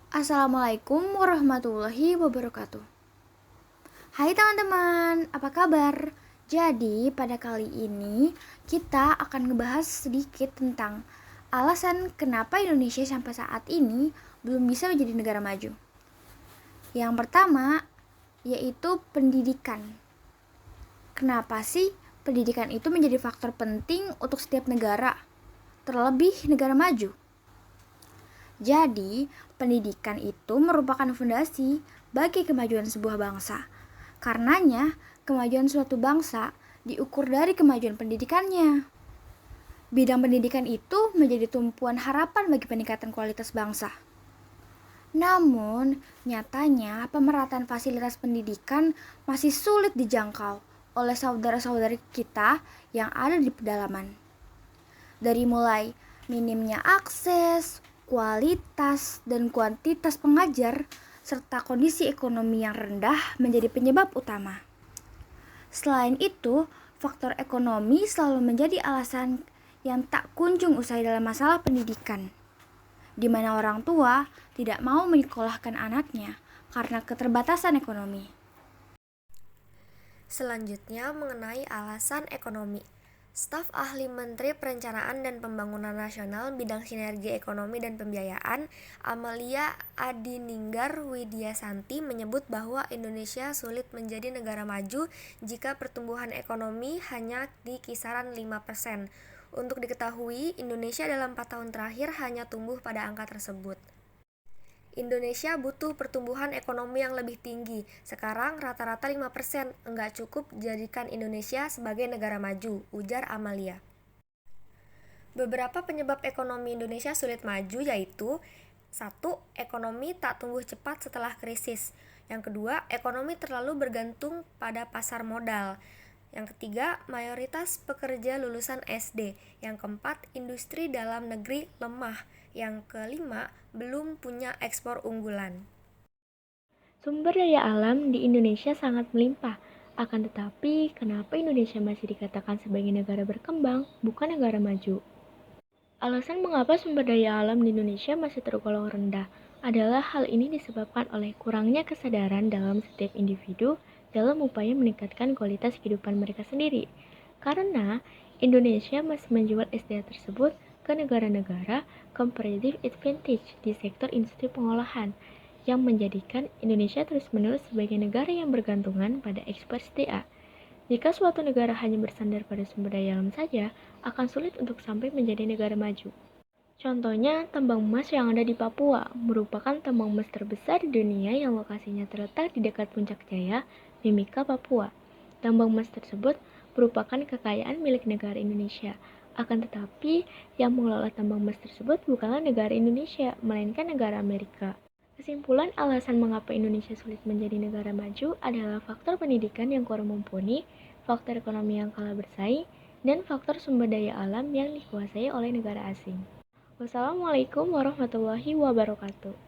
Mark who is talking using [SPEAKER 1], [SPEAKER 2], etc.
[SPEAKER 1] Assalamualaikum warahmatullahi wabarakatuh. Hai teman-teman, apa kabar? Jadi pada kali ini kita akan ngebahas sedikit tentang alasan kenapa Indonesia sampai saat ini belum bisa menjadi negara maju. Yang pertama yaitu pendidikan. Kenapa sih pendidikan itu menjadi faktor penting untuk setiap negara, terlebih negara maju? Jadi, pendidikan itu merupakan fondasi bagi kemajuan sebuah bangsa. Karenanya, kemajuan suatu bangsa diukur dari kemajuan pendidikannya. Bidang pendidikan itu menjadi tumpuan harapan bagi peningkatan kualitas bangsa. Namun, nyatanya pemerataan fasilitas pendidikan masih sulit dijangkau oleh saudara-saudari kita yang ada di pedalaman. Dari mulai minimnya akses, kualitas, dan kuantitas pengajar, serta kondisi ekonomi yang rendah menjadi penyebab utama. Selain itu, faktor ekonomi selalu menjadi alasan yang tak kunjung usai dalam masalah pendidikan, di mana orang tua tidak mau menyekolahkan anaknya karena keterbatasan ekonomi.
[SPEAKER 2] Selanjutnya mengenai alasan ekonomi. Staf Ahli Menteri Perencanaan dan Pembangunan Nasional Bidang Sinergi Ekonomi dan Pembiayaan, Amelia Adininggar Widyasanti menyebut bahwa Indonesia sulit menjadi negara maju jika pertumbuhan ekonomi hanya di kisaran 5%. Untuk diketahui, Indonesia dalam 4 tahun terakhir hanya tumbuh pada angka tersebut. Indonesia butuh pertumbuhan ekonomi yang lebih tinggi. Sekarang rata-rata 5%, enggak cukup jadikan Indonesia sebagai negara maju, ujar Amalia. Beberapa penyebab ekonomi Indonesia sulit maju yaitu: 1. Ekonomi tak tumbuh cepat setelah krisis. Yang kedua, ekonomi terlalu bergantung pada pasar modal. Yang ketiga, mayoritas pekerja lulusan SD. Yang keempat, industri dalam negeri lemah. Yang kelima, belum punya ekspor unggulan.
[SPEAKER 3] Sumber daya alam di Indonesia sangat melimpah. Akan tetapi, kenapa Indonesia masih dikatakan sebagai negara berkembang, bukan negara maju? Alasan mengapa sumber daya alam di Indonesia masih tergolong rendah adalah hal ini disebabkan oleh kurangnya kesadaran dalam setiap individu dalam upaya meningkatkan kualitas kehidupan mereka sendiri. Karena Indonesia masih menjual SDA tersebut ke negara-negara comparative advantage di sektor industri pengolahan, yang menjadikan Indonesia terus-menerus sebagai negara yang bergantungan pada ekspor SDA. Jika suatu negara hanya bersandar pada sumber daya alam saja, akan sulit untuk sampai menjadi negara maju. Contohnya, tambang emas yang ada di Papua merupakan tambang emas terbesar di dunia yang lokasinya terletak di dekat Puncak Jaya, Mimika, Papua. Tambang emas tersebut merupakan kekayaan milik negara Indonesia. Akan tetapi, yang mengelola tambang emas tersebut bukanlah negara Indonesia, melainkan negara Amerika. Kesimpulan alasan mengapa Indonesia sulit menjadi negara maju adalah faktor pendidikan yang kurang mumpuni, faktor ekonomi yang kalah bersaing, dan faktor sumber daya alam yang dikuasai oleh negara asing. Wassalamualaikum warahmatullahi wabarakatuh.